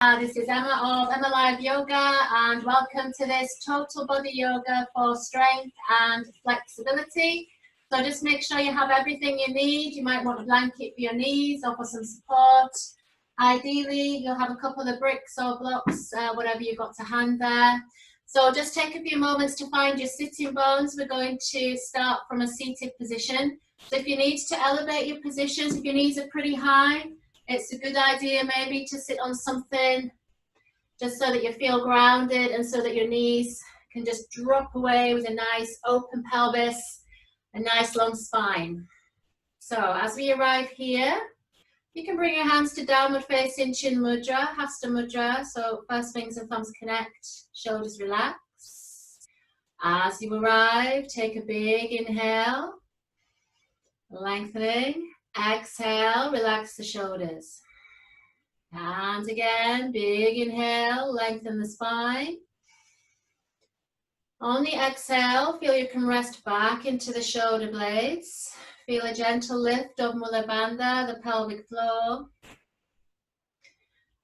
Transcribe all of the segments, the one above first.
This is Emma of EmmaLiveYoga, and welcome to this total body yoga for strength and flexibility. So just make sure you have everything you need. You might want a blanket for your knees or for some support. Ideally, you'll have a couple of bricks or blocks, whatever you've got to hand there. So just take a few moments to find your sitting bones. We're going to start from a seated position. So if you need to elevate your positions, if your knees are pretty high, it's a good idea maybe to sit on something just so that you feel grounded and so that your knees can just drop away with a nice open pelvis, a nice long spine. So as we arrive here, you can bring your hands to downward facing chin mudra, hasta mudra. So first fingers and thumbs connect, shoulders relax. As you arrive, take a big inhale, lengthening. Exhale, relax the shoulders. And again, big inhale, lengthen the spine. On the exhale, feel you can rest back into the shoulder blades. Feel a gentle lift of Mula Bandha, the pelvic floor.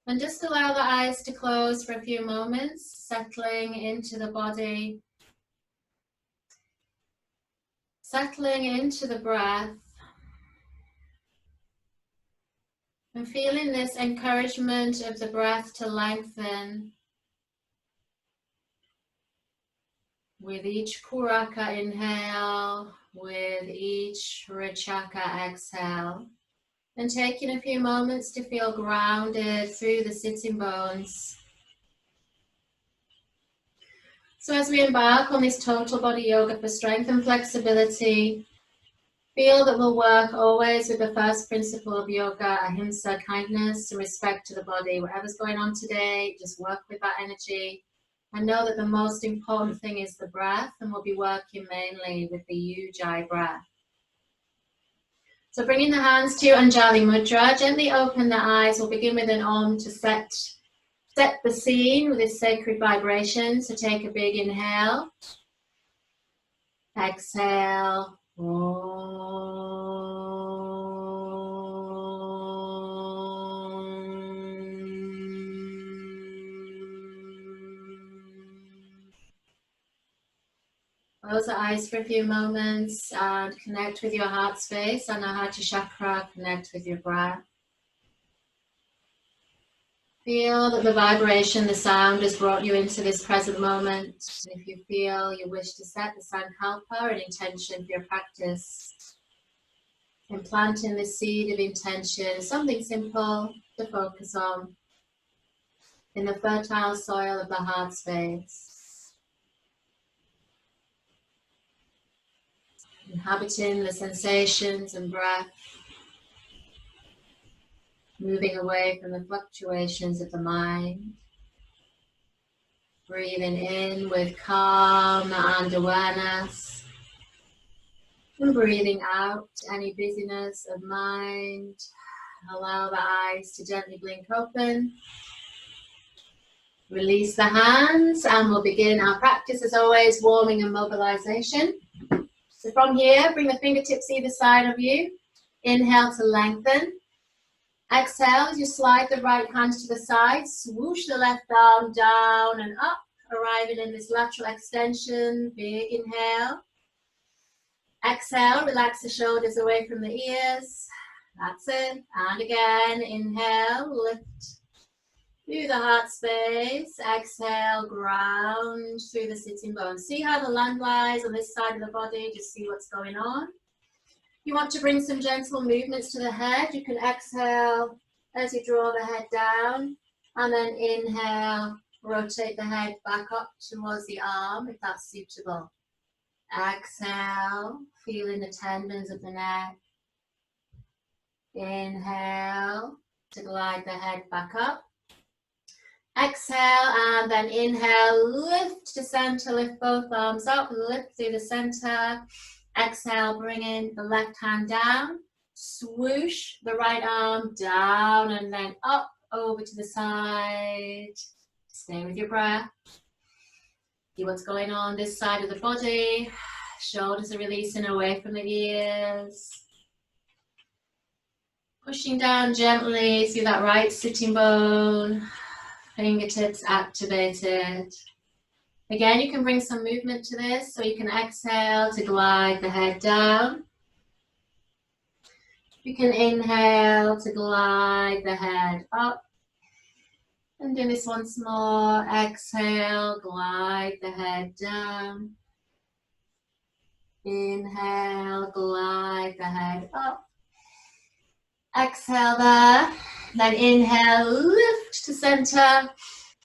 And just allow the eyes to close for a few moments, settling into the body. Settling into the breath. And feeling this encouragement of the breath to lengthen with each Puraka inhale, with each Rachaka exhale. And taking a few moments to feel grounded through the sitting bones. So as we embark on this total body yoga for strength and flexibility, feel that we'll work always with the first principle of yoga, ahimsa, kindness and respect to the body. Whatever's going on today, just work with that energy. And know that the most important thing is the breath, and we'll be working mainly with the Ujjayi breath. So bringing the hands to Anjali Mudra, gently open the eyes. We'll begin with an Om to set the scene with this sacred vibration. So take a big inhale. Exhale. Close the eyes for a few moments and connect with your heart space, Anahata chakra, connect with your breath. Feel that the vibration, the sound has brought you into this present moment. And if you feel you wish to set the sankalpa, an intention for your practice, implanting the seed of intention, something simple to focus on in the fertile soil of the heart space. Inhabiting the sensations and breath, moving away from the fluctuations of the mind. Breathing in with calm and awareness. And breathing out any busyness of mind. Allow the eyes to gently blink open. Release the hands and we'll begin our practice as always, warming and mobilization. So from here, bring the fingertips either side of you. Inhale to lengthen. Exhale as you slide the right hand to the side. Swoosh the left arm down and up, arriving in this lateral extension. Big inhale. Exhale, relax the shoulders away from the ears. That's it. And again, inhale, lift through the heart space. Exhale, ground through the sitting bones. See how the land lies on this side of the body. Just see what's going on. You want to bring some gentle movements to the head. You can exhale as you draw the head down. And then inhale, rotate the head back up towards the arm if that's suitable. Exhale, feeling the tendons of the neck. Inhale to glide the head back up. Exhale and then inhale, lift to center, lift both arms up, lift through the center. Exhale, bringing the left hand down, swoosh the right arm down and then up over to the side. Stay with your breath. See what's going on this side of the body. Shoulders are releasing away from the ears. Pushing down gently through that right sitting bone. Fingertips activated. Again, you can bring some movement to this, so you can exhale to glide the head down. You can inhale to glide the head up. And do this once more. Exhale, glide the head down. Inhale, glide the head up. Exhale there. Then inhale, lift to center.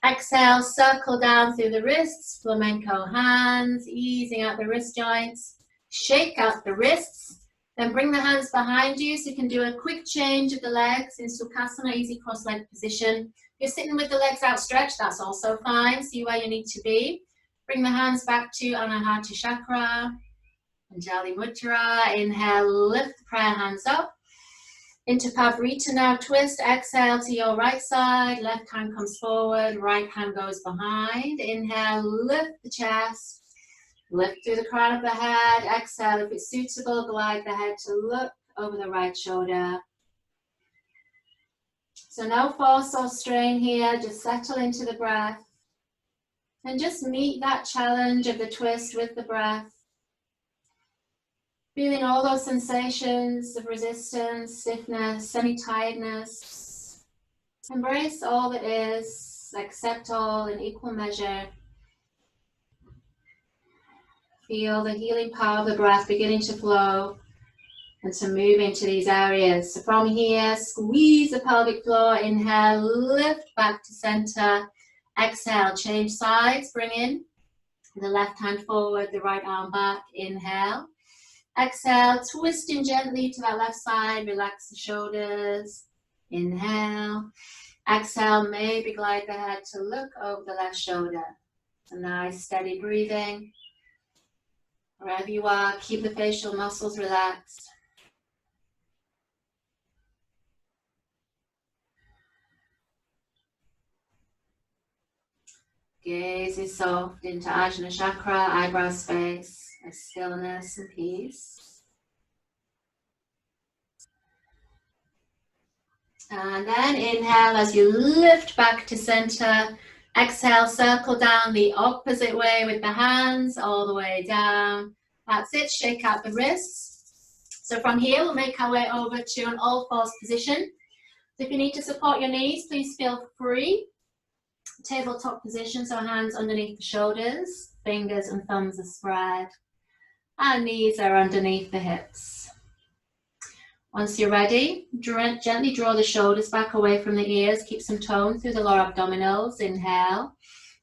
Exhale, circle down through the wrists, flamenco hands, easing out the wrist joints. Shake out the wrists. Then bring the hands behind you so you can do a quick change of the legs in Sukhasana, easy cross-leg position. If you're sitting with the legs outstretched, that's also fine. See where you need to be. Bring the hands back to Anahata Chakra. Anjali Mudra. Inhale, lift the prayer hands up. Into Pavrita now, twist, exhale to your right side, left hand comes forward, right hand goes behind. Inhale, lift the chest, lift through the crown of the head, exhale, if it's suitable, glide the head to look over the right shoulder. So no force or strain here, just settle into the breath. And just meet that challenge of the twist with the breath. Feeling all those sensations of resistance, stiffness, semi-tiredness. Embrace all that is, accept all in equal measure. Feel the healing power of the breath beginning to flow and to move into these areas. So from here, squeeze the pelvic floor, inhale, lift back to center. Exhale, change sides, bring in the left hand forward, the right arm back, inhale. Exhale, twisting gently to that left side, relax the shoulders, inhale. Exhale, maybe glide the head to look over the left shoulder. So nice, steady breathing. Wherever you are, keep the facial muscles relaxed. Gaze is soft into Ajna Chakra, eyebrow space, a stillness and peace. And then inhale as you lift back to center. Exhale, circle down the opposite way with the hands all the way down. That's it, shake out the wrists. So from here, we'll make our way over to an all fours position. So if you need to support your knees, please feel free. Tabletop position, so hands underneath the shoulders, fingers and thumbs are spread, and knees are underneath the hips. Once you're ready, gently draw the shoulders back away from the ears, keep some tone through the lower abdominals, inhale.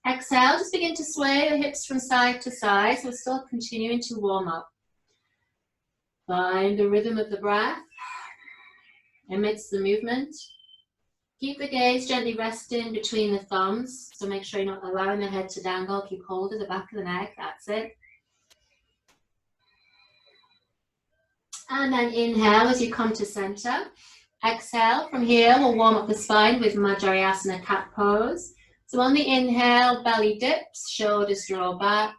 Exhale, just begin to sway the hips from side to side, so we're still continuing to warm up. Find the rhythm of the breath amidst the movement. Keep the gaze gently resting between the thumbs, so make sure you're not allowing the head to dangle. Keep hold of the back of the neck, that's it. And then inhale as you come to center. Exhale, from here we'll warm up the spine with Madhyasana cat pose. So on the inhale, belly dips, shoulders draw back,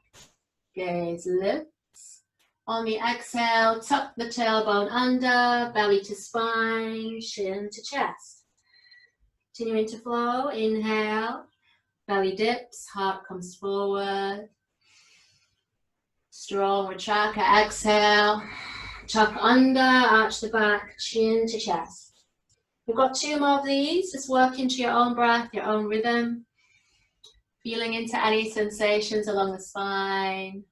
gaze lifts. On the exhale, tuck the tailbone under, belly to spine, chin to chest. Continuing to flow, inhale, belly dips, heart comes forward. Strong Utraka, exhale, tuck under, arch the back, chin to chest. We've got 2 more of these, just work into your own breath, your own rhythm. Feeling into any sensations along the spine.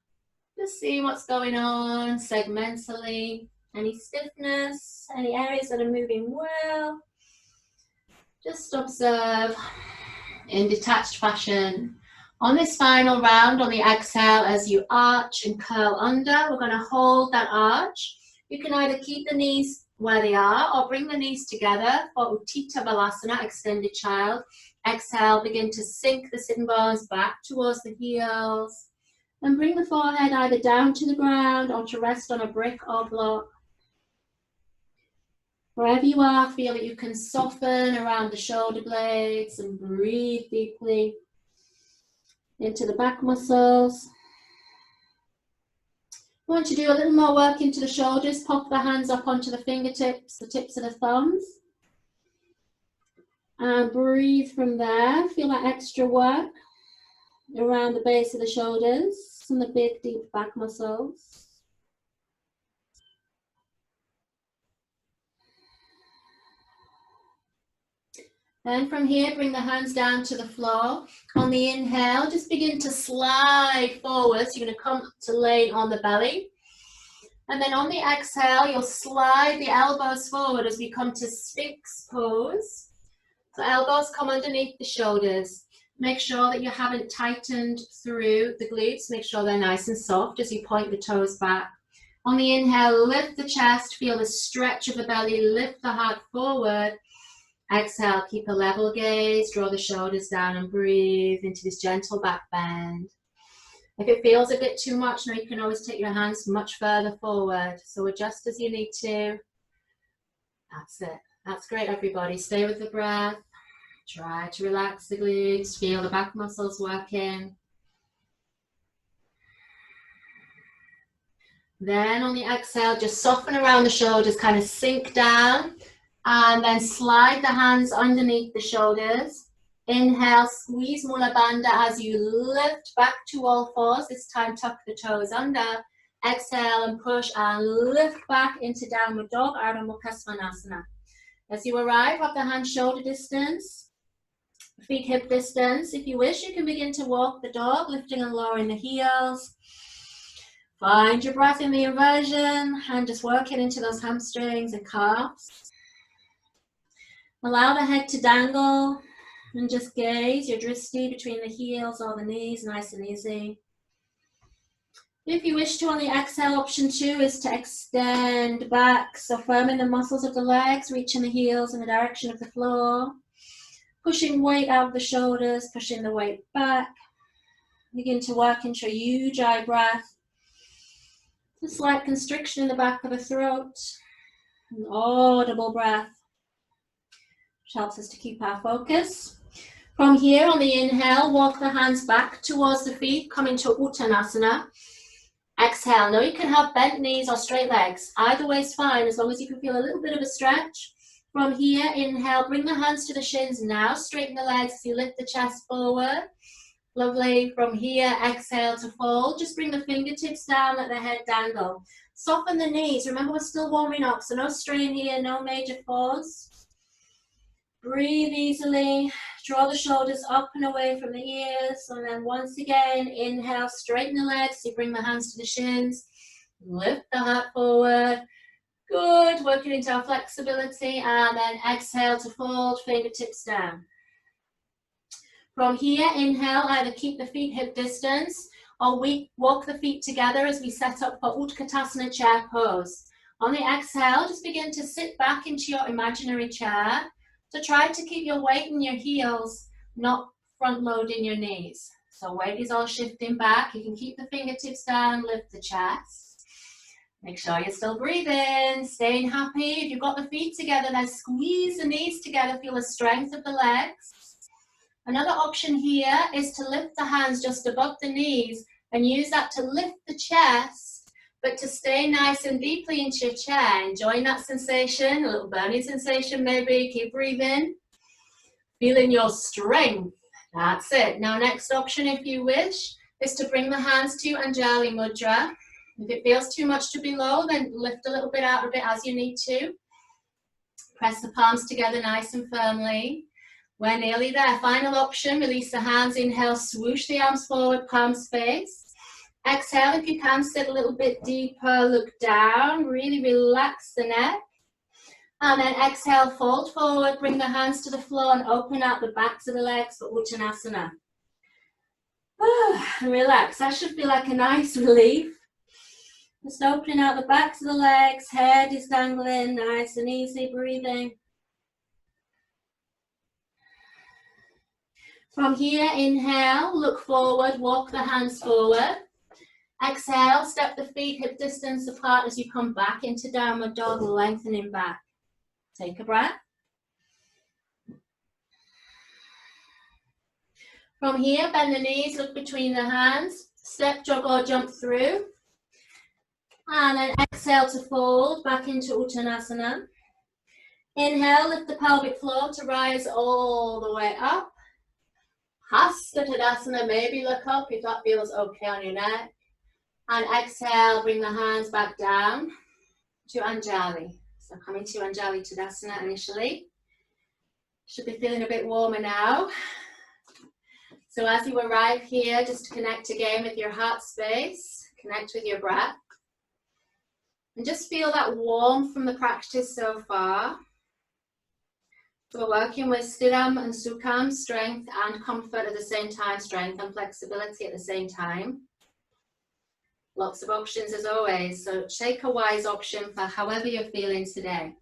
Just see what's going on segmentally, any stiffness, any areas that are moving well. Just observe in detached fashion. On this final round, on the exhale, as you arch and curl under, we're going to hold that arch. You can either keep the knees where they are or bring the knees together for Uttita Balasana, extended child. Exhale, begin to sink the sitting bones back towards the heels. And bring the forehead either down to the ground or to rest on a brick or block. Wherever you are, feel that you can soften around the shoulder blades and breathe deeply into the back muscles. I want you to do a little more work into the shoulders. Pop the hands up onto the fingertips, the tips of the thumbs. And breathe from there. Feel that extra work around the base of the shoulders and the big deep back muscles. Then from here, bring the hands down to the floor. On the inhale, just begin to slide forward. So you're going to come to lay on the belly. And then on the exhale, you'll slide the elbows forward as we come to Sphinx pose. So elbows come underneath the shoulders. Make sure that you haven't tightened through the glutes. Make sure they're nice and soft as you point the toes back. On the inhale, lift the chest. Feel the stretch of the belly. Lift the heart forward. Exhale, keep a level gaze. Draw the shoulders down and breathe into this gentle back bend. If it feels a bit too much, now you can always take your hands much further forward. So adjust as you need to. That's it. That's great, everybody. Stay with the breath. Try to relax the glutes. Feel the back muscles working. Then on the exhale, just soften around the shoulders, kind of sink down. And then slide the hands underneath the shoulders. Inhale, squeeze Mula Bandha as you lift back to all fours. This time tuck the toes under. Exhale and push and lift back into Downward Dog, Ardha Mukha Svanasana. As you arrive, have the hands shoulder distance, feet hip distance. If you wish, you can begin to walk the dog, lifting and lowering the heels. Find your breath in the inversion and just working into those hamstrings and calves. Allow the head to dangle and just gaze your drishti between the heels or the knees, nice and easy. If you wish to, on the exhale, option 2 is to extend back. So firming the muscles of the legs, reaching the heels in the direction of the floor. Pushing weight out of the shoulders, pushing the weight back. Begin to work into a ujjayi breath. A slight constriction in the back of the throat. An audible breath, which helps us to keep our focus. From here, on the inhale, walk the hands back towards the feet, come into Uttanasana. Exhale. Now you can have bent knees or straight legs. Either way is fine, as long as you can feel a little bit of a stretch. From here, inhale, bring the hands to the shins now. Straighten the legs as you lift the chest forward. Lovely. From here, exhale to fold. Just bring the fingertips down, let the head dangle. Soften the knees. Remember, we're still warming up, so no strain here, no major force. Breathe easily. Draw the shoulders up and away from the ears. And then once again, inhale, straighten the legs. So you bring the hands to the shins. Lift the heart forward. Good. Working into our flexibility. And then exhale to fold, fingertips down. From here, inhale, either keep the feet hip distance or we walk the feet together as we set up for Utkatasana chair pose. On the exhale, just begin to sit back into your imaginary chair. So try to keep your weight in your heels, not front loading your knees. So weight is all shifting back. You can keep the fingertips down, lift the chest. Make sure you're still breathing, staying happy. If you've got the feet together, then squeeze the knees together, feel the strength of the legs. Another option here is to lift the hands just above the knees and use that to lift the chest, but to stay nice and deeply into your chair. Enjoying that sensation, a little burning sensation maybe. Keep breathing. Feeling your strength. That's it. Now next option, if you wish, is to bring the hands to Anjali Mudra. If it feels too much to be low, then lift a little bit out of it as you need to. Press the palms together nice and firmly. We're nearly there. Final option, release the hands. Inhale, swoosh the arms forward, palms face. Exhale, if you can, sit a little bit deeper, look down, really relax the neck. And then exhale, fold forward, bring the hands to the floor and open out the backs of the legs for Uttanasana. Relax, that should feel like a nice relief. Just opening out the backs of the legs, head is dangling, nice and easy breathing. From here, inhale, look forward, walk the hands forward. Exhale, step the feet hip distance apart as you come back into Downward Dog, lengthening back. Take a breath. From here, bend the knees, look between the hands, step, jog or jump through. And then exhale to fold back into Uttanasana. Inhale, lift the pelvic floor to rise all the way up. Hasta Tadasana, maybe look up if that feels okay on your neck. And exhale, bring the hands back down to Anjali. So coming to Anjali Tadasana initially. Should be feeling a bit warmer now. So as you arrive here, just connect again with your heart space, connect with your breath. And just feel that warmth from the practice so far. So we're working with Sthiram and Sukham, strength and comfort at the same time, strength and flexibility at the same time. Lots of options as always, so take a wise option for however you're feeling today.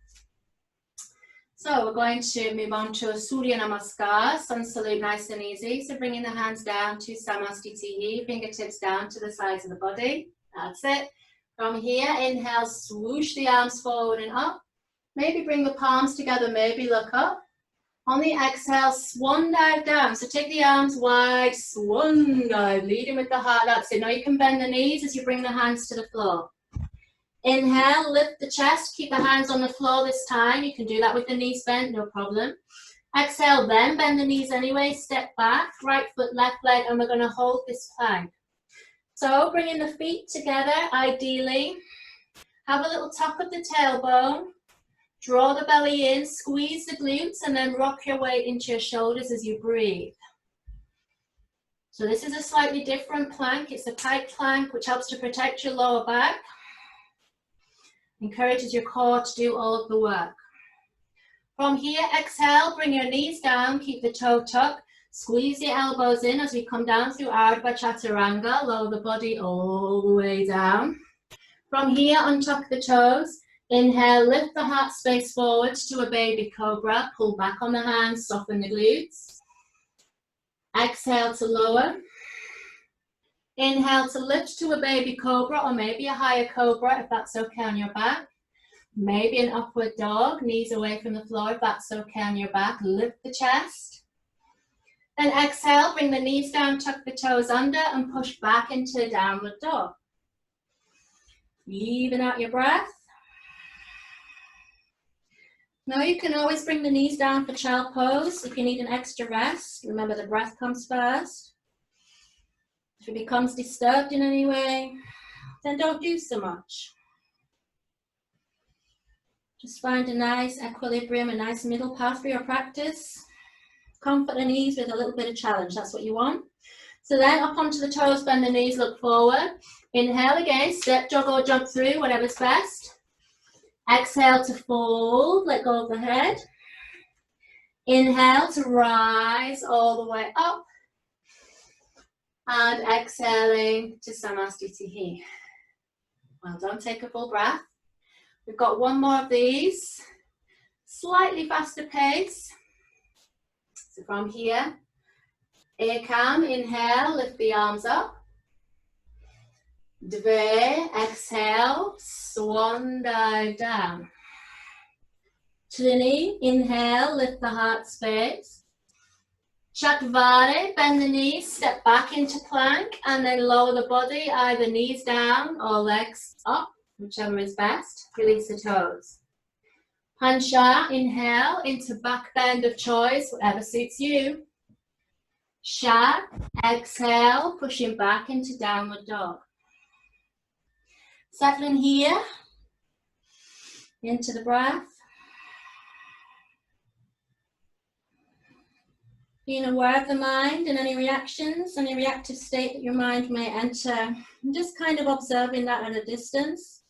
So we're going to move on to Surya Namaskar, sun salute, nice and easy. So bringing the hands down to Samastitihi, fingertips down to the sides of the body. That's it. From here, inhale, swoosh the arms forward and up. Maybe bring the palms together, maybe look up. On the exhale, swan dive down. So take the arms wide, swan dive, leading with the heart. That's it. Now you can bend the knees as you bring the hands to the floor. Inhale, lift the chest, keep the hands on the floor this time. You can do that with the knees bent, no problem. Exhale, then bend the knees anyway, step back, right foot, left leg, and we're gonna hold this plank. So bringing the feet together, ideally. Have a little tuck of the tailbone. Draw the belly in, squeeze the glutes, and then rock your weight into your shoulders as you breathe. So this is a slightly different plank. It's a pike plank, which helps to protect your lower back. Encourages your core to do all of the work. From here, exhale, bring your knees down, keep the toe tucked. Squeeze the elbows in as we come down through Ardha Chaturanga. Lower the body all the way down. From here, untuck the toes. Inhale, lift the heart space forward to a baby cobra. Pull back on the hands, soften the glutes. Exhale to lower. Inhale to lift to a baby cobra or maybe a higher cobra if that's okay on your back. Maybe an upward dog, knees away from the floor if that's okay on your back. Lift the chest. Then exhale, bring the knees down, tuck the toes under and push back into downward dog. Even out your breath. Now you can always bring the knees down for child pose if you need an extra rest. Remember the breath comes first. If it becomes disturbed in any way, then don't do so much. Just find a nice equilibrium, a nice middle path for your practice. Comfort and ease with a little bit of challenge, that's what you want. So then up onto the toes, bend the knees, look forward. Inhale again, step, jog or jump through, whatever's best. Exhale to fold, let go of the head. Inhale to rise all the way up. And exhaling to Samastitihi. Well done, take a full breath. We've got one more of these, slightly faster pace. So from here, Ekam, inhale, lift the arms up. Dve, exhale, swan dive down. Trini, inhale, lift the heart space. Chatvare, bend the knees, step back into plank, and then lower the body, either knees down or legs up, whichever is best. Release the toes. Pancha, inhale into back bend of choice, whatever suits you. Sha, exhale, pushing back into downward dog. Settling here, into the breath. Being aware of the mind and any reactions, any reactive state that your mind may enter. And just kind of observing that at a distance.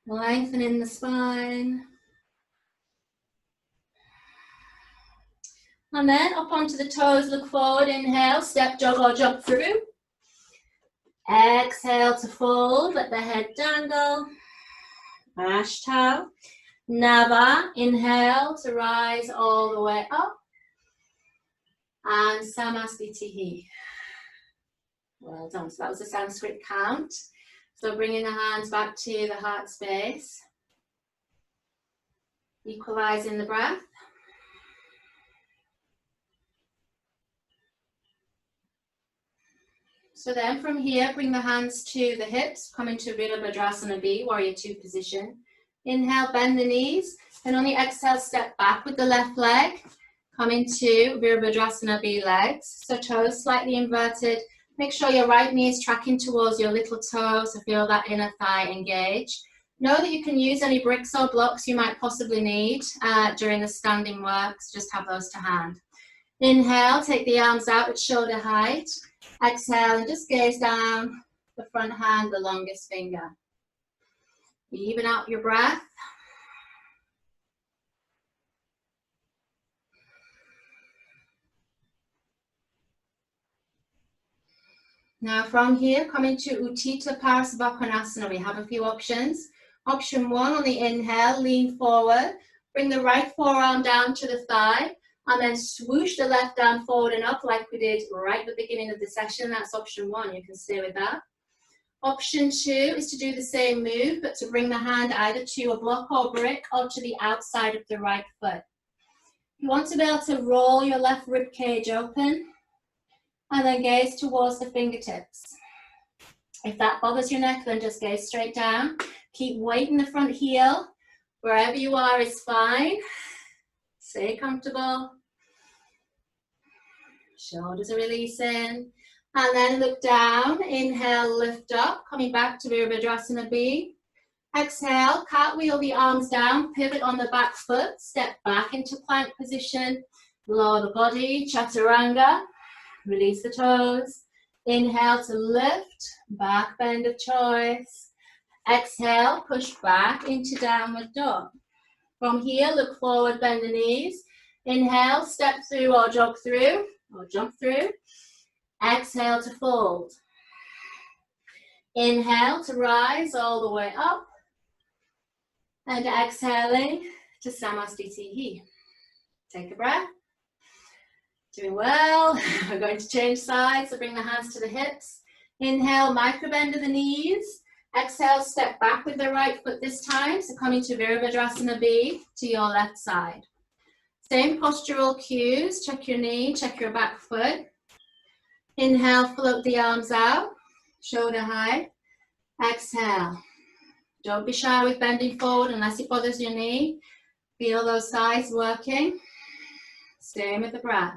Lengthening the spine. And then up onto the toes, look forward, inhale, step, jog or jump through. Exhale to fold, let the head dangle. Ashtanga. Nava, inhale to rise all the way up. And Samastitihi. Well done, so that was a Sanskrit count. So bringing the hands back to the heart space. Equalizing the breath. So then from here, bring the hands to the hips, come into Virabhadrasana B, Warrior 2 position. Inhale, bend the knees, and on the exhale, step back with the left leg. Come into Virabhadrasana B legs, so toes slightly inverted. Make sure your right knee is tracking towards your little toe, so feel that inner thigh engage. Know that you can use any bricks or blocks you might possibly need during the standing work, so just have those to hand. Inhale, take the arms out at shoulder height. Exhale, and just gaze down the front hand, the longest finger. Even out your breath. Now from here, come into Utthita Parasvakonasana. We have a few options. Option 1 on the inhale, lean forward. Bring the right forearm down to the thigh. And then swoosh the left arm forward and up like we did right at the beginning of the session. That's option 1. You can stay with that. Option 2 is to do the same move, but to bring the hand either to a block or brick or to the outside of the right foot. You want to be able to roll your left rib cage open and then gaze towards the fingertips. If that bothers your neck, then just gaze straight down. Keep weight in the front heel. Wherever you are is fine. Stay comfortable. Shoulders are releasing. And then look down. Inhale, lift up. Coming back to Virabhadrasana B. Exhale, cartwheel the arms down. Pivot on the back foot. Step back into plank position. Lower the body. Chaturanga. Release the toes. Inhale to lift. Back bend of choice. Exhale, push back into downward dog. From here, look forward, bend the knees. Inhale, step through or jog through, or jump through. Exhale to fold. Inhale to rise all the way up. And exhaling to Samastitihi. Take a breath. Doing well. We're going to change sides, so bring the hands to the hips. Inhale, micro bend of the knees. Exhale, step back with the right foot this time. So coming to Virabhadrasana B to your left side. Same postural cues. Check your knee, check your back foot. Inhale, float the arms out, shoulder high. Exhale. Don't be shy with bending forward unless it bothers your knee. Feel those thighs working. Stay with the breath.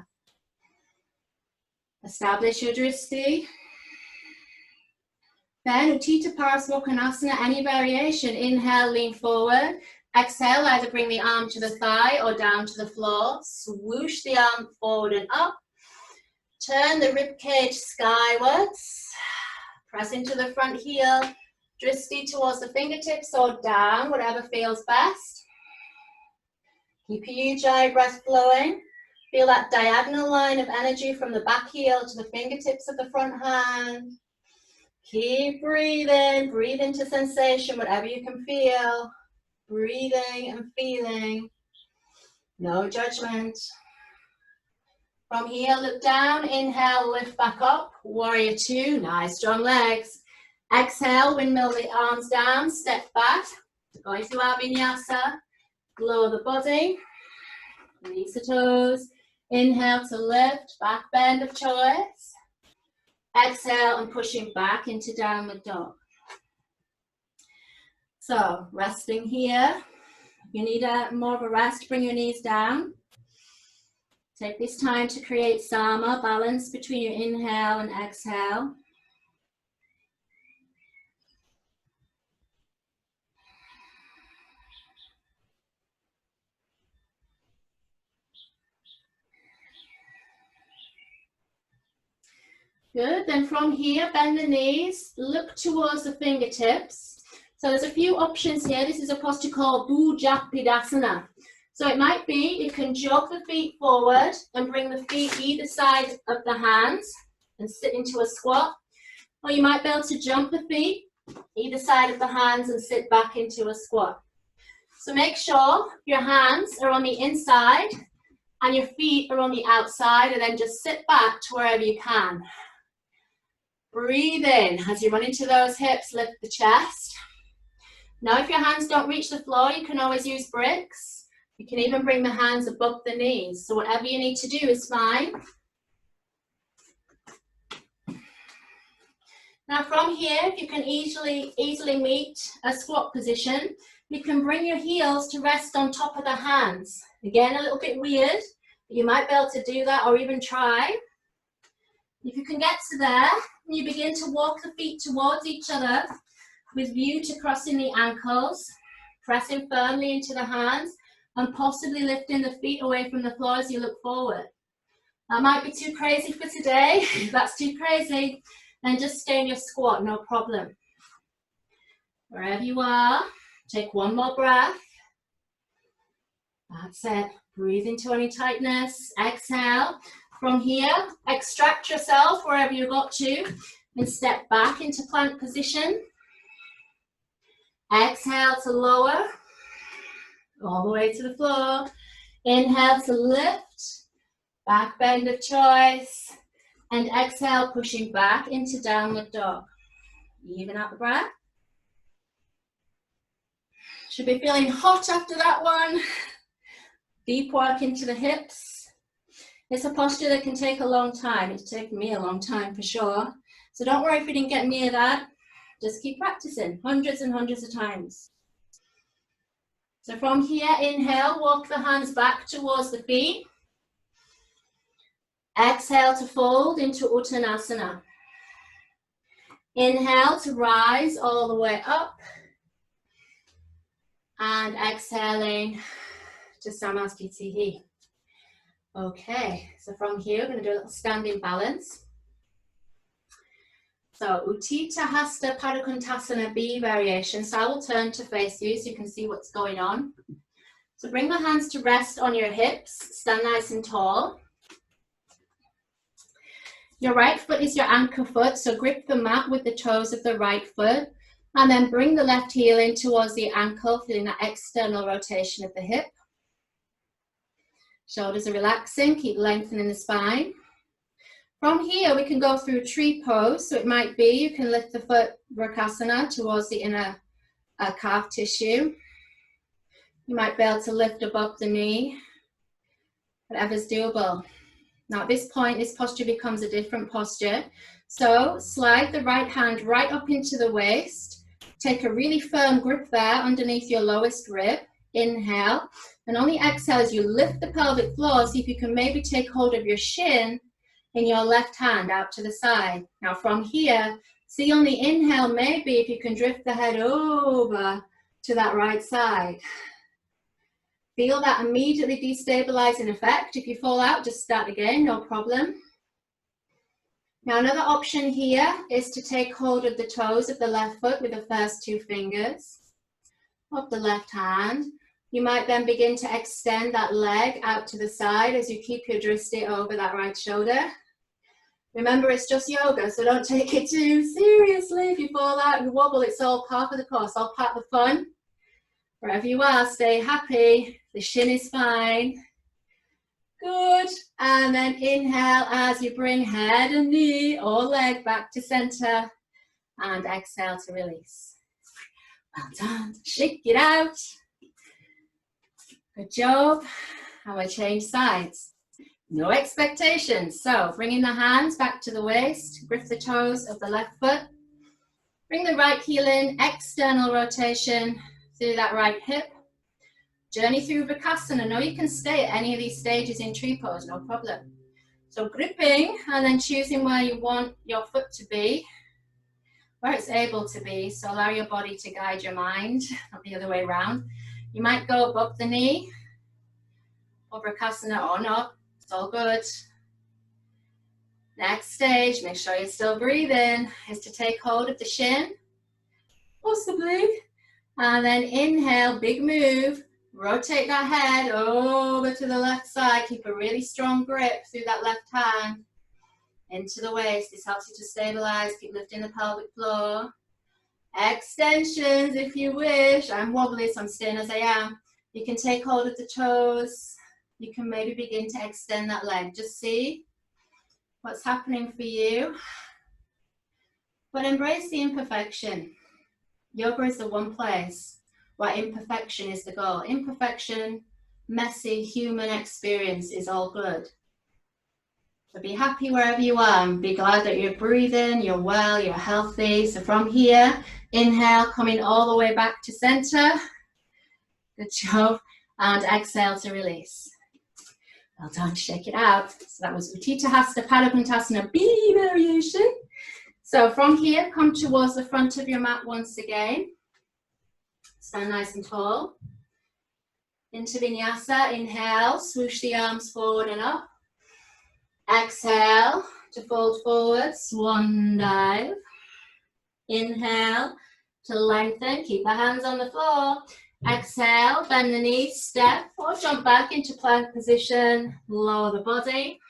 Establish your dristi. Then Utthita Parasvakonasana, any variation. Inhale, lean forward. Exhale, either bring the arm to the thigh or down to the floor. Swoosh the arm forward and up. Turn the rib cage skywards. Press into the front heel. Dristi towards the fingertips or down, whatever feels best. Keep your Ujjayi breath flowing. Feel that diagonal line of energy from the back heel to the fingertips of the front hand. Keep breathing, breathe into sensation, whatever you can feel. Breathing and feeling. No judgment. From here, look down. Inhale, lift back up. Warrior 2, nice strong legs. Exhale, windmill the arms down, step back. Go into our vinyasa. Lower the body. Release the toes. Inhale to lift, back bend of choice. Exhale and pushing back into downward dog. So resting here. If you need more of a rest, bring your knees down. Take this time to create sama, balance between your inhale and exhale. Good, then from here, bend the knees, look towards the fingertips. So there's a few options here. This is a posture called Bhujapidasana. So it might be you can jog the feet forward and bring the feet either side of the hands and sit into a squat. Or you might be able to jump the feet either side of the hands and sit back into a squat. So make sure your hands are on the inside and your feet are on the outside, and then just sit back to wherever you can. Breathe in. As you run into those hips, lift the chest. Now if your hands don't reach the floor, you can always use bricks. You can even bring the hands above the knees. So whatever you need to do is fine. Now from here, if you can easily meet a squat position, you can bring your heels to rest on top of the hands. Again, a little bit weird, but you might be able to do that or even try. If you can get to there, you begin to walk the feet towards each other with view to crossing the ankles, pressing firmly into the hands, and possibly lifting the feet away from the floor as you look forward. That might be too crazy for today. If that's too crazy, then just stay in your squat, no problem. Wherever you are, take one more breath. That's it. Breathe into any tightness. Exhale. From here, extract yourself wherever you got to and step back into plank position. Exhale to lower all the way to the floor. Inhale to lift, back bend of choice, and exhale, pushing back into downward dog. Even out the breath. Should be feeling hot after that one. Deep work into the hips. It's a posture that can take a long time. It's taken me a long time for sure. So don't worry if you didn't get near that. Just keep practicing hundreds and hundreds of times. So from here, inhale, walk the hands back towards the feet. Exhale to fold into Uttanasana. Inhale to rise all the way up. And exhaling to Samastitihi. Okay, so from here, we're going to do a little standing balance. So Utthita Hasta Padukkantasana B variation. So I will turn to face you so you can see what's going on. So bring the hands to rest on your hips. Stand nice and tall. Your right foot is your anchor foot. So grip the mat with the toes of the right foot. And then bring the left heel in towards the ankle, feeling that external rotation of the hip. Shoulders are relaxing. Keep lengthening the spine. From here, we can go through tree pose. So it might be you can lift the foot Vrksasana towards the inner calf tissue. You might be able to lift above the knee. Whatever's doable. Now at this point, this posture becomes a different posture. So slide the right hand right up into the waist. Take a really firm grip there underneath your lowest rib. Inhale. And on the exhale, as you lift the pelvic floor, see if you can maybe take hold of your shin in your left hand out to the side. Now from here, see on the inhale, maybe if you can drift the head over to that right side. Feel that immediately destabilizing effect. If you fall out, just start again, no problem. Now another option here is to take hold of the toes of the left foot with the first two fingers of the left hand. You might then begin to extend that leg out to the side as you keep your drishti over that right shoulder. Remember, it's just yoga, so don't take it too seriously. If you fall out, you wobble, it's all part of the course, all part of the fun. Wherever you are, stay happy. The shin is fine. Good. And then inhale as you bring head and knee or leg back to center. And exhale to release. Well done. Shake it out. Good job. And we'll change sides. No expectations. So bringing the hands back to the waist. Grip the toes of the left foot. Bring the right heel in. External rotation through that right hip. Journey through Vrksasana. Know you can stay at any of these stages in tree pose, no problem. So gripping and then choosing where you want your foot to be, where it's able to be. So allow your body to guide your mind, not the other way around. You might go above the knee, or Vrksasana or not. It's all good. Next stage, make sure you're still breathing, is to take hold of the shin, possibly. And then inhale, big move. Rotate that head over to the left side. Keep a really strong grip through that left hand into the waist. This helps you to stabilize. Keep lifting the pelvic floor. Extensions if you wish. I'm wobbly, so I'm staying as I am. You can take hold of the toes. You can maybe begin to extend that leg. Just see what's happening for you. But embrace the imperfection. Yoga is the one place where imperfection is the goal. Imperfection, messy, human experience is all good. So be happy wherever you are and be glad that you're breathing, you're well, you're healthy. So from here, inhale, coming all the way back to center. Good job. And exhale to release. Well done, shake it out. So that was Utthita Hasta Padappuntasana B variation. So from here, come towards the front of your mat once again. Stand nice and tall. Into Vinyasa, inhale, swoosh the arms forward and up. Exhale to fold forward, swan dive. Inhale to lengthen, keep the hands on the floor. Exhale, bend the knees, step or jump back into plank position, lower the body.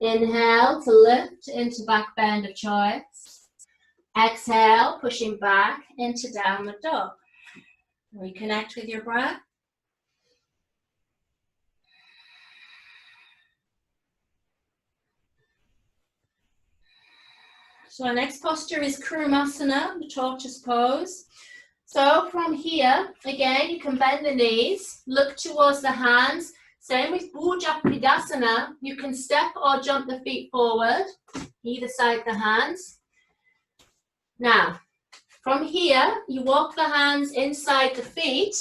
Inhale to lift into back bend of choice. Exhale, pushing back into downward dog. Reconnect with your breath. So our next posture is Kurumasana, the tortoise pose. So from here, again, you can bend the knees, look towards the hands. Same with Bhujapadasana, you can step or jump the feet forward, either side the hands. Now, from here, you walk the hands inside the feet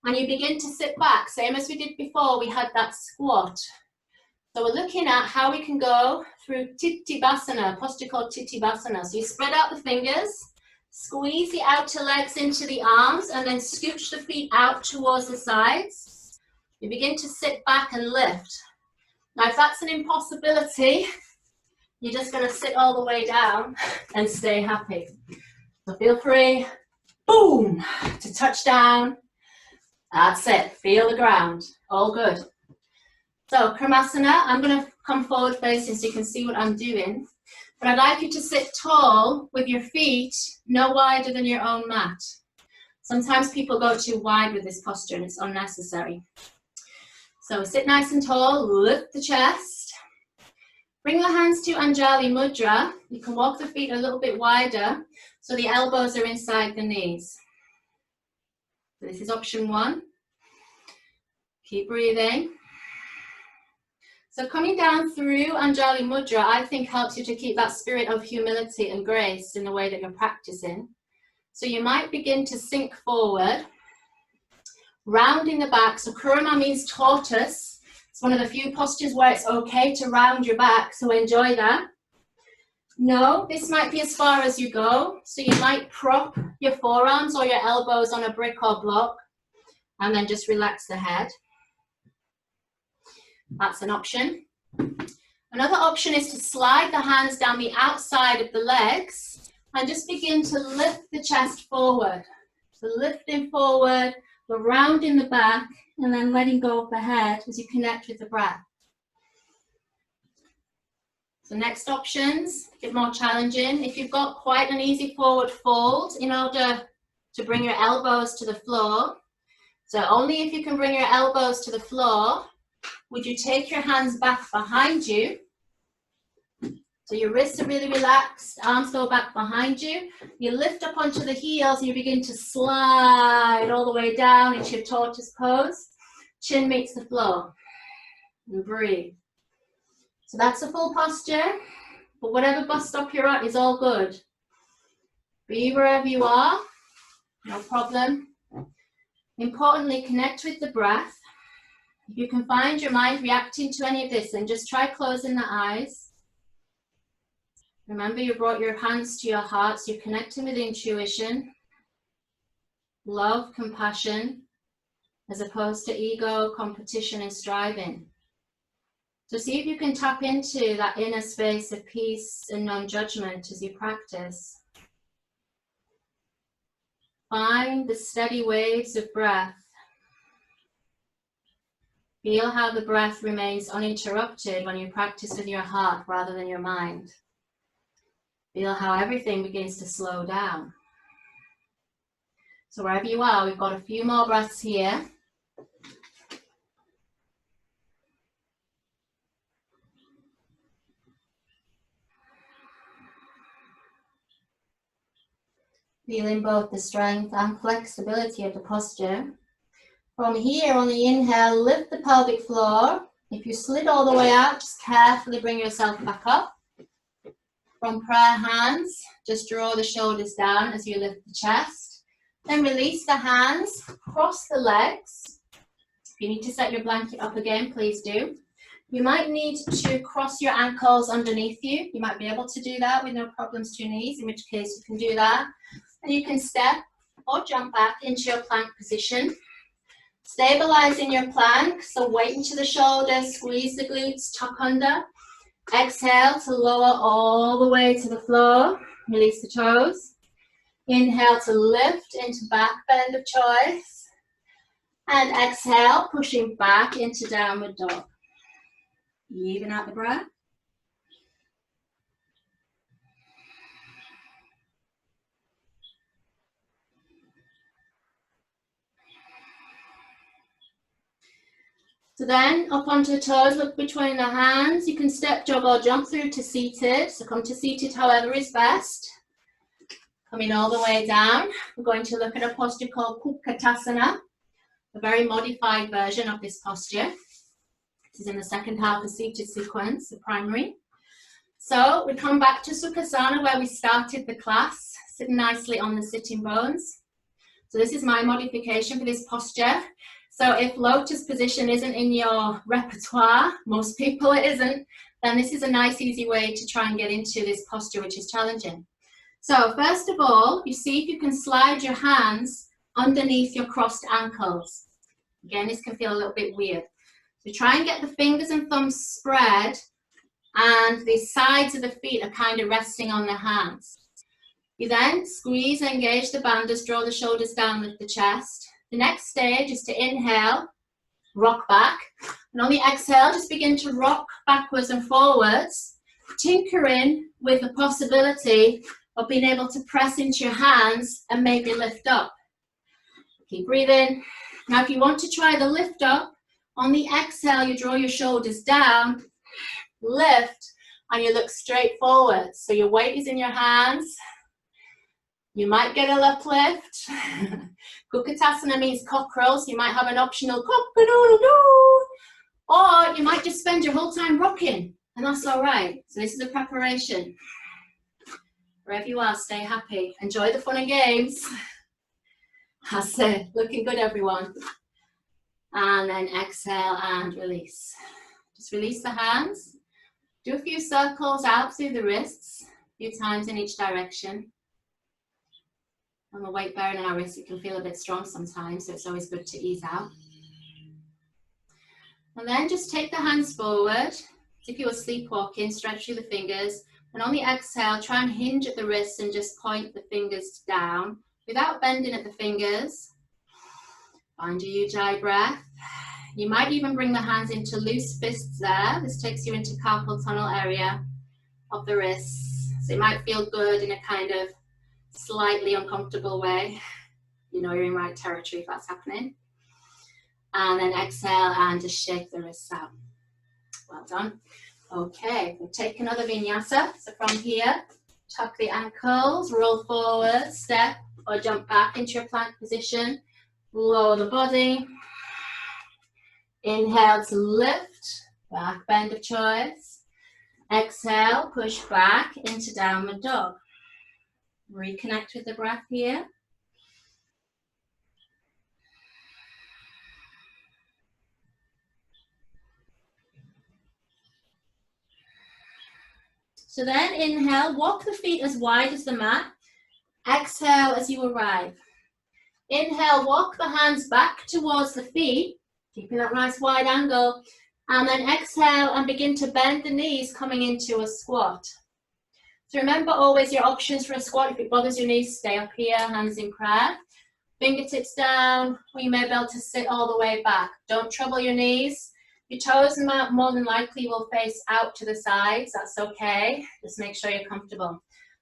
and you begin to sit back. Same as we did before, we had that squat. So we're looking at how we can go through Titibhasana, a posture called Titibhasana. So you spread out the fingers, squeeze the outer legs into the arms, and then scooch the feet out towards the sides. You begin to sit back and lift. Now if that's an impossibility, you're just going to sit all the way down and stay happy. So feel free, boom, to touch down. That's it, feel the ground, all good. So Kurumasana, I'm going to come forward facing so you can see what I'm doing. But I'd like you to sit tall with your feet no wider than your own mat. Sometimes people go too wide with this posture and it's unnecessary. So sit nice and tall, lift the chest. Bring the hands to Anjali Mudra. You can walk the feet a little bit wider so the elbows are inside the knees. So this is option one. Keep breathing. So coming down through Anjali Mudra, I think helps you to keep that spirit of humility and grace in the way that you're practicing. So you might begin to sink forward, rounding the back. So Kuruma means tortoise. It's one of the few postures where it's okay to round your back, so enjoy that. No, this might be as far as you go. So you might prop your forearms or your elbows on a brick or block, and then just relax the head. That's an option. Another option is to slide the hands down the outside of the legs and just begin to lift the chest forward. So lifting forward, but rounding the back and then letting go of the head as you connect with the breath. So next options, a bit more challenging. If you've got quite an easy forward fold, in order to bring your elbows to the floor, so only if you can bring your elbows to the floor, would you take your hands back behind you? So your wrists are really relaxed, arms go back behind you. You lift up onto the heels and you begin to slide all the way down into your tortoise pose. Chin meets the floor. And breathe. So that's a full posture, but whatever bus stop you're at is all good. Be wherever you are, no problem. Importantly, connect with the breath. If you can find your mind reacting to any of this, then just try closing the eyes. Remember, you brought your hands to your heart, so you're connecting with intuition, love, compassion, as opposed to ego, competition, and striving. So see if you can tap into that inner space of peace and non-judgment as you practice. Find the steady waves of breath. Feel how the breath remains uninterrupted when you practice with your heart rather than your mind. Feel how everything begins to slow down. So wherever you are, we've got a few more breaths here. Feeling both the strength and flexibility of the posture. From here, on the inhale, lift the pelvic floor. If you slid all the way out, just carefully bring yourself back up. From prayer hands, just draw the shoulders down as you lift the chest. Then release the hands, cross the legs. If you need to set your blanket up again, please do. You might need to cross your ankles underneath you. You might be able to do that with no problems to your knees, in which case you can do that. And you can step or jump back into your plank position. Stabilize in your plank, so weight into the shoulders, squeeze the glutes, tuck under. Exhale to lower all the way to the floor. Release the toes. Inhale to lift into back bend of choice. And exhale, pushing back into downward dog. Even out the breath. So then, up onto the toes, look between the hands. You can step, jog, or jump through to seated. So come to seated however is best. Coming all the way down. We're going to look at a posture called Utkatasana, a very modified version of this posture. This is in the second half of seated sequence, the primary. So we come back to Sukhasana where we started the class, sitting nicely on the sitting bones. So this is my modification for this posture. So if lotus position isn't in your repertoire, most people it isn't, then this is a nice easy way to try and get into this posture, which is challenging. So first of all, you see if you can slide your hands underneath your crossed ankles. Again, this can feel a little bit weird. So try and get the fingers and thumbs spread and the sides of the feet are kind of resting on the hands. You then squeeze and engage the bandhas, draw the shoulders down with the chest. The next stage is to inhale, rock back, and on the exhale, just begin to rock backwards and forwards, tinkering with the possibility of being able to press into your hands and maybe lift up. Keep breathing. Now, if you want to try the lift up, on the exhale, you draw your shoulders down, lift, and you look straight forward. So your weight is in your hands. You might get a uplift. Utkatasana means cockerel, so you might have an optional cock-a-doodle-doo. Or you might just spend your whole time rocking, and that's all right. So this is a preparation. Wherever you are, stay happy. Enjoy the fun and games. That's it. Looking good, everyone. And then exhale and release. Just release the hands. Do a few circles out through the wrists, a few times in each direction. And the weight bearing in our wrists, it can feel a bit strong sometimes, so it's always good to ease out. And then just take the hands forward. As if you were sleepwalking, stretch through the fingers. And on the exhale, try and hinge at the wrists and just point the fingers down without bending at the fingers. Find your Ujjayi breath. You might even bring the hands into loose fists there. This takes you into carpal tunnel area of the wrists. So it might feel good in a kind of slightly uncomfortable way. You know you're in right territory if that's happening. And then exhale and just shake the wrists out. Well done. Okay, we'll take another vinyasa. So from here, tuck the ankles, roll forward, step or jump back into your plank position. Lower the body. Inhale to lift, back bend of choice. Exhale, push back into downward dog. Reconnect with the breath here. So then inhale, walk the feet as wide as the mat. Exhale as you arrive. Inhale, walk the hands back towards the feet, keeping that nice wide angle. And then exhale and begin to bend the knees coming into a squat. So remember always your options for a squat. If it bothers your knees, stay up here, hands in prayer. Fingertips down, or you may be able to sit all the way back. Don't trouble your knees. Your toes more than likely will face out to the sides. That's okay. Just make sure you're comfortable.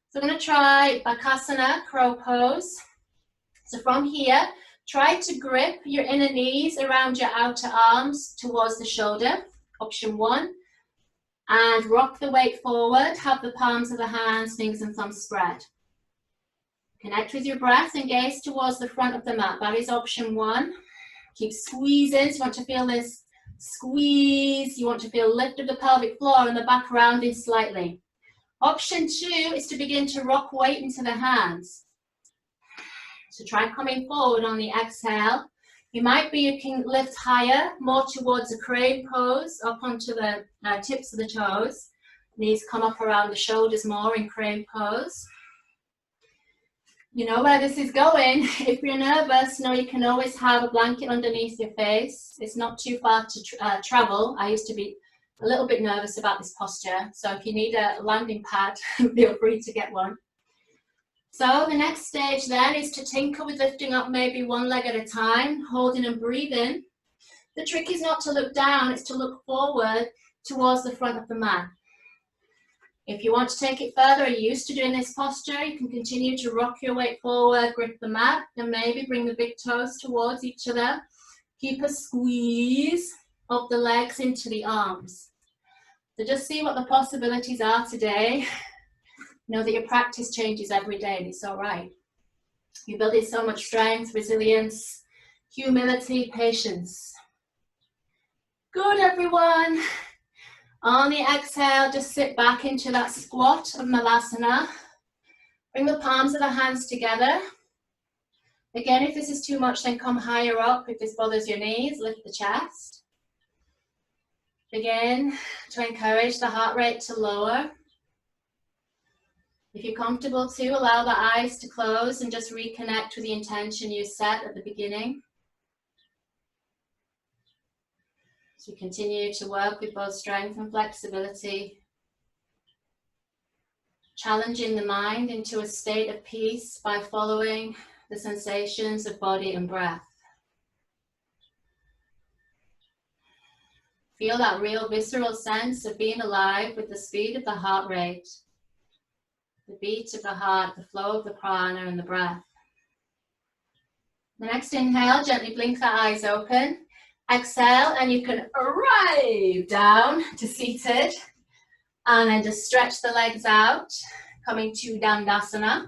So I'm going to try Bakasana, crow pose. So from here, try to grip your inner knees around your outer arms towards the shoulder. Option 1. And rock the weight forward. Have the palms of the hands, fingers and thumbs spread. Connect with your breath and gaze towards the front of the mat. That is option 1. Keep squeezing. So you want to feel this Squeeze. You want to feel lift of the pelvic floor and the back rounding slightly. Option 2 is to begin to rock weight into the hands. So try coming forward on the exhale. You can lift higher, more towards a crane pose, up onto the tips of the toes. Knees come up around the shoulders more in crane pose. You know where this is going. If you're nervous, know you can always have a blanket underneath your face. It's not too far to travel. I used to be a little bit nervous about this posture. So if you need a landing pad, feel free to get one. So the next stage then is to tinker with lifting up maybe one leg at a time, holding and breathing. The trick is not to look down, it's to look forward towards the front of the mat. If you want to take it further, you're used to doing this posture, you can continue to rock your weight forward, grip the mat, and maybe bring the big toes towards each other. Keep a squeeze of the legs into the arms. So just see what the possibilities are today. Know that your practice changes every day, and it's all right. You're building so much strength, resilience, humility, patience. Good, everyone. On the exhale, just sit back into that squat of Malasana. Bring the palms of the hands together. Again, if this is too much, then come higher up. If this bothers your knees, lift the chest. Begin to encourage the heart rate to lower. If you're comfortable to, allow the eyes to close and just reconnect with the intention you set at the beginning. As we continue to work with both strength and flexibility, challenging the mind into a state of peace by following the sensations of body and breath. Feel that real visceral sense of being alive with the speed of the heart rate, the beat of the heart, the flow of the prana and the breath. The next inhale, gently blink the eyes open. Exhale, and you can arrive down to seated. And then just stretch the legs out, coming to Dandasana.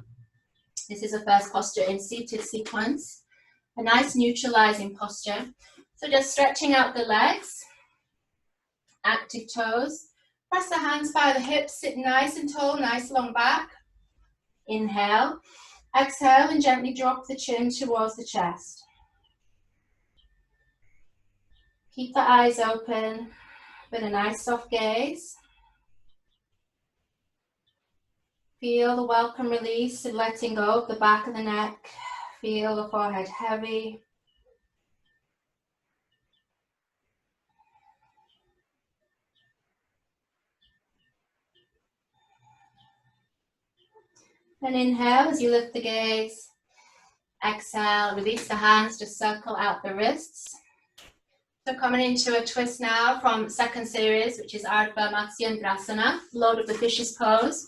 This is the first posture in seated sequence. A nice neutralizing posture. So just stretching out the legs, active toes. Press the hands by the hips, sit nice and tall, nice long back. Inhale. Exhale and gently drop the chin towards the chest. Keep the eyes open with a nice soft gaze. Feel the welcome release of letting go of the back of the neck. Feel the forehead heavy. And inhale as you lift the gaze. Exhale, release the hands, just circle out the wrists. So coming into a twist now from second series, which is Ardha Matsyendrasana, Lord of the Fishes pose.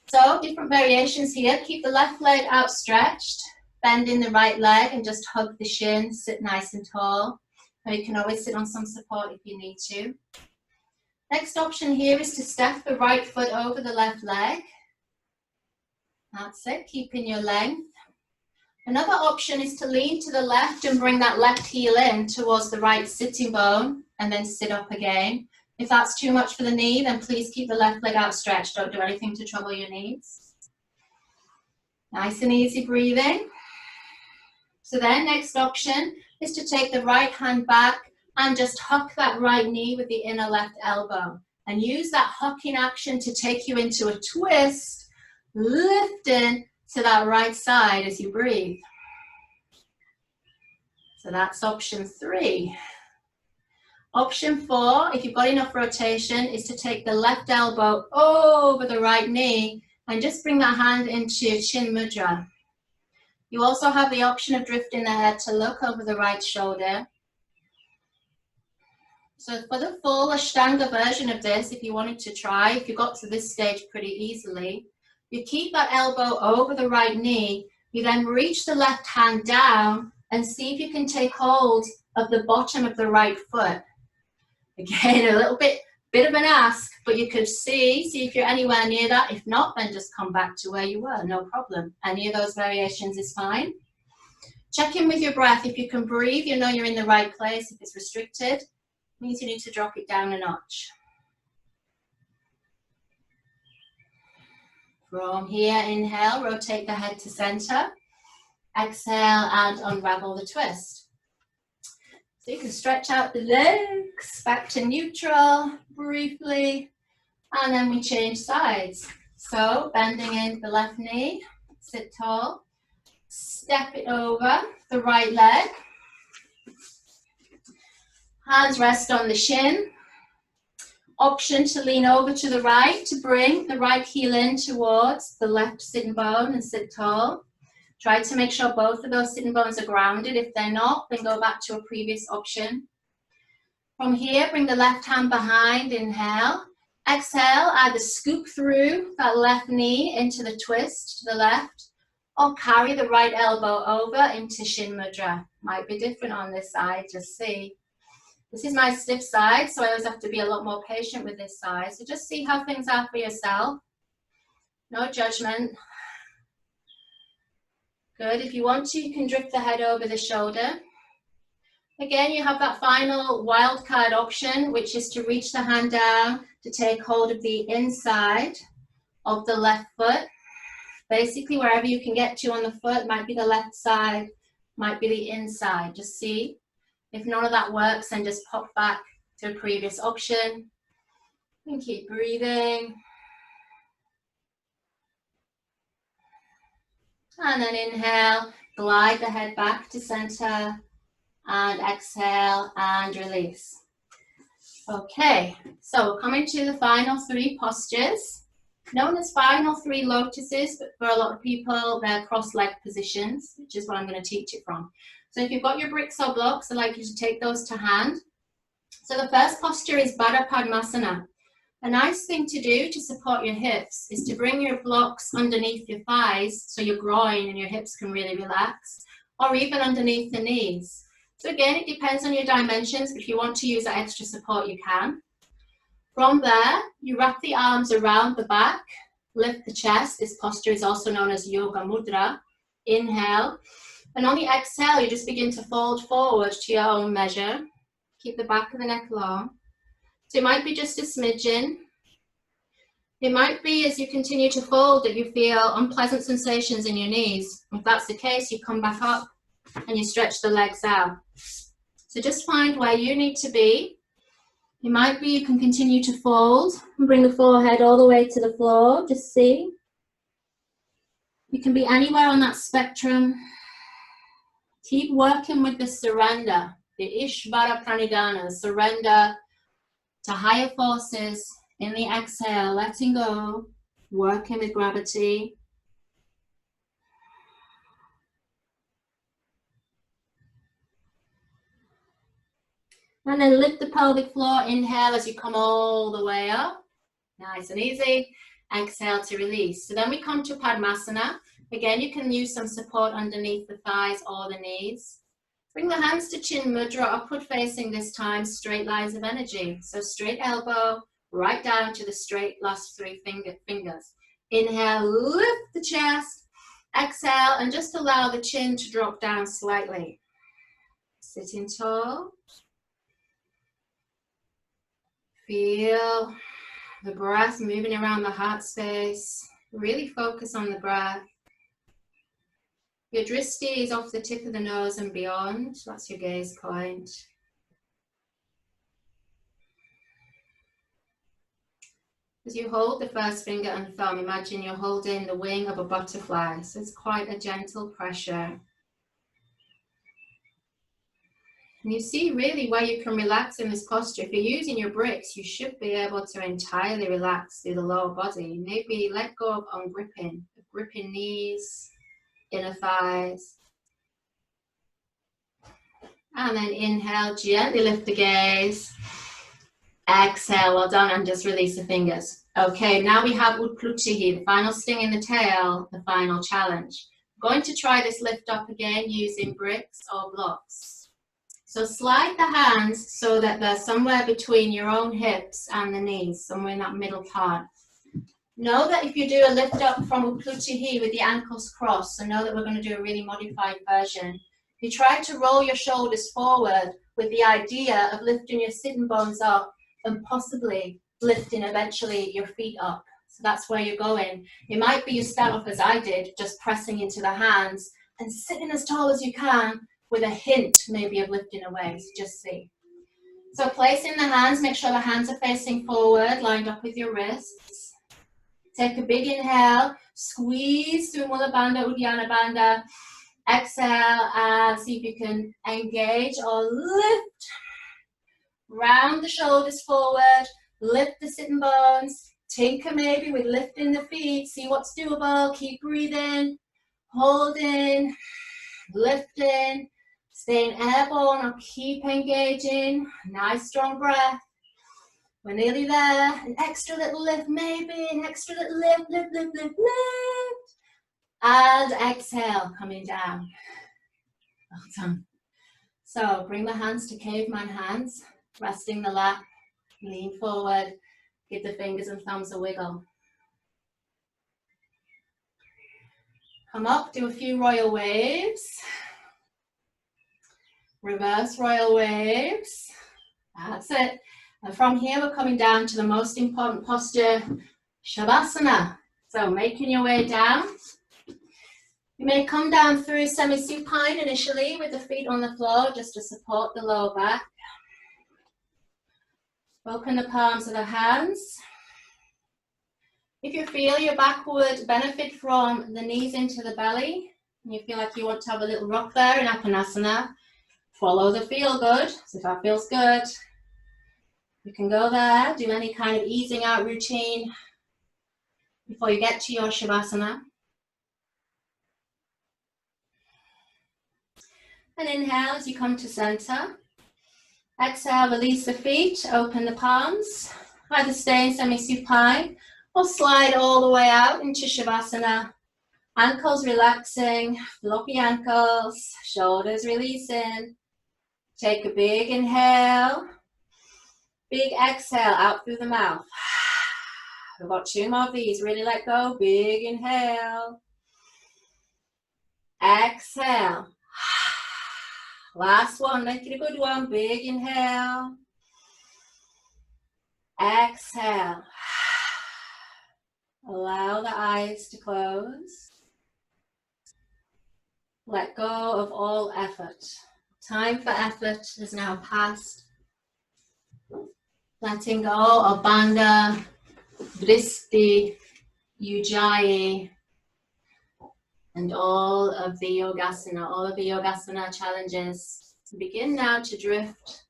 So different variations here. Keep the left leg outstretched, bend in the right leg and just hug the shin, sit nice and tall. Or you can always sit on some support if you need to. Next option here is to step the right foot over the left leg. That's it, keeping your length. Another option is to lean to the left and bring that left heel in towards the right sitting bone and then sit up again. If that's too much for the knee, then please keep the left leg outstretched. Don't do anything to trouble your knees. Nice and easy breathing. So then next option is to take the right hand back and just huck that right knee with the inner left elbow. And use that hucking action to take you into a twist, lifting to that right side as you breathe. So that's option 3. Option 4, if you've got enough rotation, is to take the left elbow over the right knee and just bring that hand into Chin Mudra. You also have the option of drifting the head to look over the right shoulder. So for the full Ashtanga version of this, if you wanted to try, if you got to this stage pretty easily, you keep that elbow over the right knee, you then reach the left hand down and see if you can take hold of the bottom of the right foot. Again, a little bit of an ask, but you could see if you're anywhere near that. If not, then just come back to where you were, no problem. Any of those variations is fine. Check in with your breath. If you can breathe, you know you're in the right place. If it's restricted, Means you need to drop it down a notch. From here, inhale, rotate the head to center. Exhale and unravel the twist. So you can stretch out the legs back to neutral briefly, and then we change sides. So bending into the left knee, sit tall, step it over the right leg. Hands rest on the shin. Option to lean over to the right to bring the right heel in towards the left sitting bone and sit tall. Try to make sure both of those sitting bones are grounded. If they're not, then go back to a previous option. From here, bring the left hand behind, inhale. Exhale, either scoop through that left knee into the twist to the left, or carry the right elbow over into Shin Mudra. Might be different on this side, just see. This is my stiff side, so I always have to be a lot more patient with this side. So just see how things are for yourself. No judgment. Good. If you want to, you can drift the head over the shoulder. Again, you have that final wildcard option, which is to reach the hand down to take hold of the inside of the left foot. Basically, wherever you can get to on the foot, might be the left side, might be the inside. Just see. If none of that works, then just pop back to a previous option and keep breathing. And then inhale, glide the head back to center, and exhale and release. Okay, so we're coming to the final three postures, known as final three lotuses, but for a lot of people, they're cross-leg positions, which is what I'm going to teach it from. So if you've got your bricks or blocks, I'd like you to take those to hand. So the first posture is Baddha Padmasana. A nice thing to do to support your hips is to bring your blocks underneath your thighs so your groin and your hips can really relax, or even underneath the knees. So again, it depends on your dimensions, but if you want to use that extra support, you can. From there, you wrap the arms around the back, lift the chest. This posture is also known as Yoga Mudra. Inhale. And on the exhale, you just begin to fold forward to your own measure. Keep the back of the neck long. So it might be just a smidgen. It might be as you continue to fold that you feel unpleasant sensations in your knees. If that's the case, you come back up and you stretch the legs out. So just find where you need to be. It might be you can continue to fold and bring the forehead all the way to the floor. Just see. You can be anywhere on that spectrum. Keep working with the surrender, the Ishvara Pranidhana, surrender to higher forces in the exhale, letting go, working with gravity. And then lift the pelvic floor, inhale as you come all the way up. Nice and easy. Exhale to release. So then we come to Padmasana. Again, you can use some support underneath the thighs or the knees. Bring the hands to Chin Mudra, upward facing this time, straight lines of energy. So straight elbow, right down to the straight last three fingers. Inhale, lift the chest. Exhale, and just allow the chin to drop down slightly. Sitting tall. Feel the breath moving around the heart space. Really focus on the breath. Your drishti is off the tip of the nose and beyond. That's your gaze point. As you hold the first finger and thumb, imagine you're holding the wing of a butterfly. So it's quite a gentle pressure. And you see really where you can relax in this posture. If you're using your bricks, you should be able to entirely relax through the lower body. Maybe let go of ungripping, gripping knees, inner thighs. And then inhale, gently lift the gaze. Exhale, well done, and just release the fingers. Okay, now we have Utplutihi, the final sting in the tail, the final challenge. I'm going to try this lift up again using bricks or blocks. So slide the hands so that they're somewhere between your own hips and the knees, somewhere in that middle part. Know that if you do a lift up from Utplutihi with the ankles crossed, so know that we're going to do a really modified version. If you try to roll your shoulders forward with the idea of lifting your sitting bones up and possibly lifting eventually your feet up. So that's where you're going. It might be you start off as I did, just pressing into the hands and sitting as tall as you can with a hint maybe of lifting away. So just see. So placing the hands, make sure the hands are facing forward, lined up with your wrists. Take a big inhale, squeeze through Mula Bandha, Uddiyana Bandha. Exhale and see if you can engage or lift. Round the shoulders forward, lift the sitting bones. Tinker maybe with lifting the feet, see what's doable. Keep breathing, holding, lifting, staying airborne or keep engaging. Nice strong breath. We're nearly there. An extra little lift maybe, an extra little lift, lift, lift, lift, lift. And exhale, coming down. Well done. So bring the hands to caveman hands, resting the lap, lean forward, give the fingers and thumbs a wiggle. Come up, do a few royal waves. Reverse royal waves. That's it. And from here, we're coming down to the most important posture, Shavasana. So making your way down. You may come down through semi-supine initially with the feet on the floor just to support the lower back. Open the palms of the hands. If you feel your back would benefit from the knees into the belly, and you feel like you want to have a little rock there in Apanasana, follow the feel good. So if that feels good, you can go there, do any kind of easing out routine before you get to your Shavasana. And inhale as you come to center. Exhale, release the feet, open the palms. Either stay in semi-supine or slide all the way out into Shavasana. Ankles relaxing, floppy ankles, shoulders releasing. Take a big inhale, big exhale out through the mouth. We've got 2 more of these, really let go, big inhale. Exhale. Last one, make it a good one. Big inhale. Exhale. Allow the eyes to close. Let go of all effort. Time for effort is now past. Letting go of Bandha, Vritti, Ujjayi, and all of the Yogasana challenges. Begin now to drift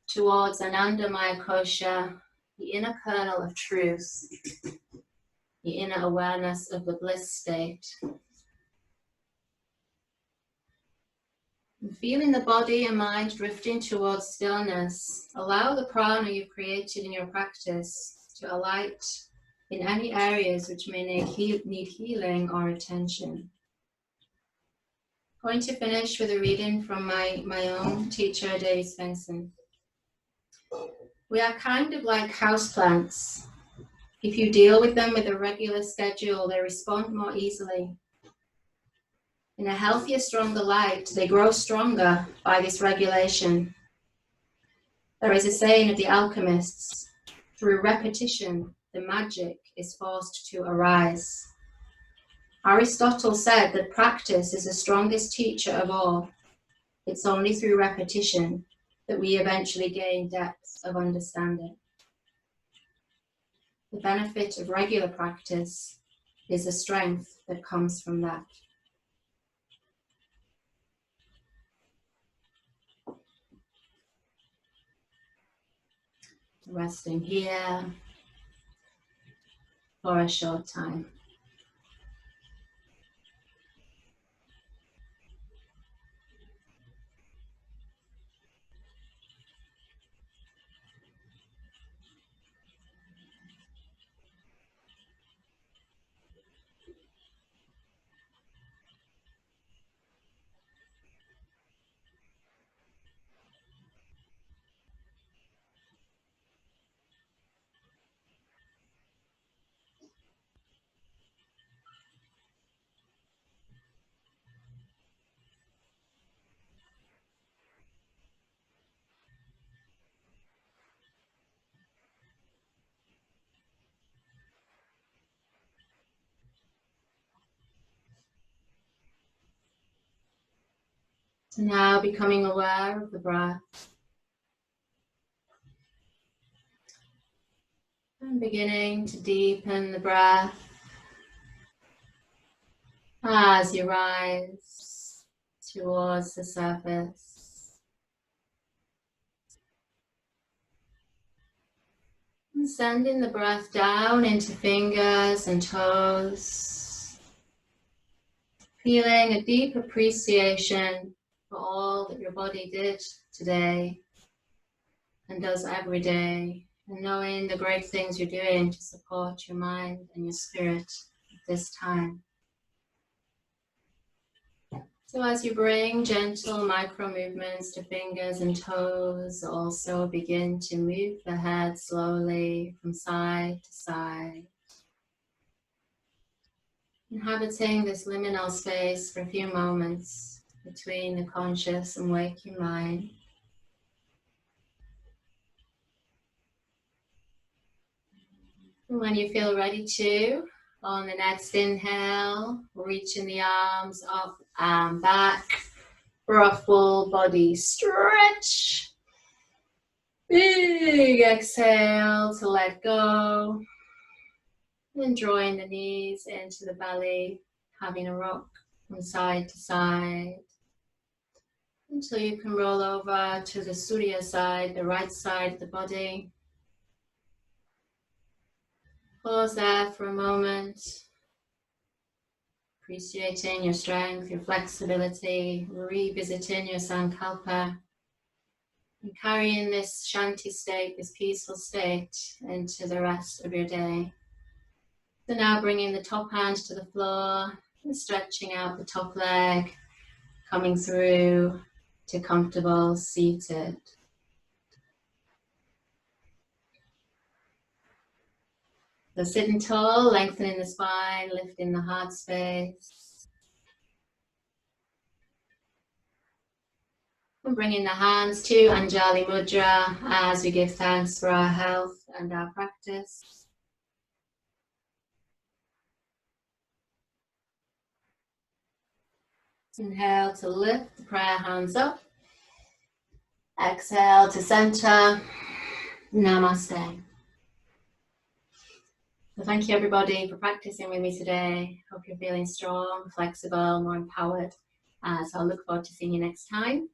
towards Anandamaya Kosha, the inner kernel of truth, the inner awareness of the bliss state. And feeling the body and mind drifting towards stillness, allow the prana you've created in your practice to alight in any areas which may need healing or attention. I'm going to finish with a reading from my own teacher, Dave Svensson. We are kind of like houseplants. If you deal with them with a regular schedule, they respond more easily. In a healthier, stronger light, they grow stronger by this regulation. There is a saying of the alchemists, through repetition, the magic is forced to arise. Aristotle said that practice is the strongest teacher of all. It's only through repetition that we eventually gain depth of understanding. The benefit of regular practice is the strength that comes from that. Resting here for a short time. So now becoming aware of the breath. And beginning to deepen the breath as you rise towards the surface. And sending the breath down into fingers and toes. Feeling a deep appreciation for all that your body did today and does every day. And knowing the great things you're doing to support your mind and your spirit at this time. So as you bring gentle micro movements to fingers and toes, also begin to move the head slowly from side to side. Inhabiting this liminal space for a few moments between the conscious and waking mind. And when you feel ready to, on the next inhale, reaching the arms up and back for a full body stretch. Big exhale to let go. And drawing the knees into the belly, having a rock from side to side. Until you can roll over to the Surya side, the right side of the body. Pause there for a moment. Appreciating your strength, your flexibility, revisiting your Sankalpa. And carrying this Shanti state, this peaceful state, into the rest of your day. So now bringing the top hand to the floor and stretching out the top leg, coming through to comfortable seated. So sitting tall, lengthening the spine, lifting the heart space. And bringing the hands to Anjali Mudra as we give thanks for our health and our practice. Inhale to lift the prayer hands up. Exhale to center. Namaste. So thank you everybody for practicing with me today. Hope you're feeling strong, flexible, more empowered. So I look forward to seeing you next time.